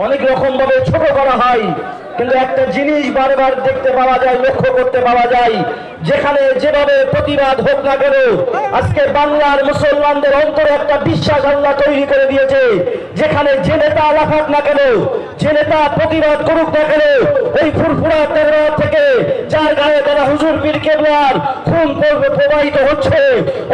অনেক রকম ভাবে ছোট করা হয়, কিন্তু একটা জিনিস বারবার দেখতে পাওয়া যায়, লক্ষ্য করতে পাওয়া যায়, যেখানে যেভাবে প্রতিবাদ হোক না কেন, আজকে বাংলার মুসলমানদের অন্তরে একটা বিশ্বাস আল্লাহ তৈরি করে দিয়েছে। যেখানে যে নেতা লাফাক না কেন, যে নেতা প্রতিবাদ করুক না কেন, ওই ফুরফুরা তেরোয়ার থেকে যার গায়ে তারা হুজুর পীর কেবলার খুন প্রবাহিত হচ্ছে,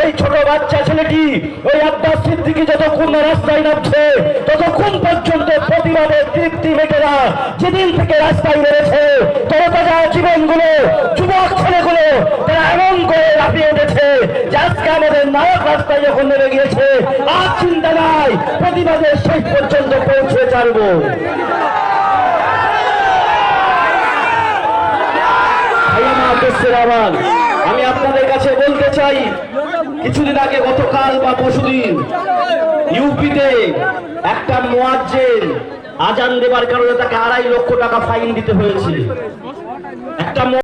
ওই ছোট বাচ্চা ছেলেটি, ওই আব্বাস সিদ্দিকী যতক্ষণ না রাস্তায় নামছে, ততক্ষণ পর্যন্ত প্রতিবাদের তৃপ্তি মেটে না। যেদিন থেকে রাস্তায় বেড়েছে, তরতাজা জীবনগুলো, যুবক ছেলেগুলো তারা এমন করে লাফিয়ে উঠেছে যে আজকে আমাদের নায়ক রাস্তায় যখন নেমে গিয়েছে, আর চিন্তা নাই, প্রতিবাদের শেষ পর্যন্ত পৌঁছে ছাড়বো। আমি আপনাদের কাছে বলতে চাই, কিছুদিন আগে গতকাল বা পরশুদিন ইউপিতে একটা মুয়াজ্জিন আজান দেবার কারণে তাকে 2.5 লক্ষ টাকা ফাইন দিতে হয়েছে। একটা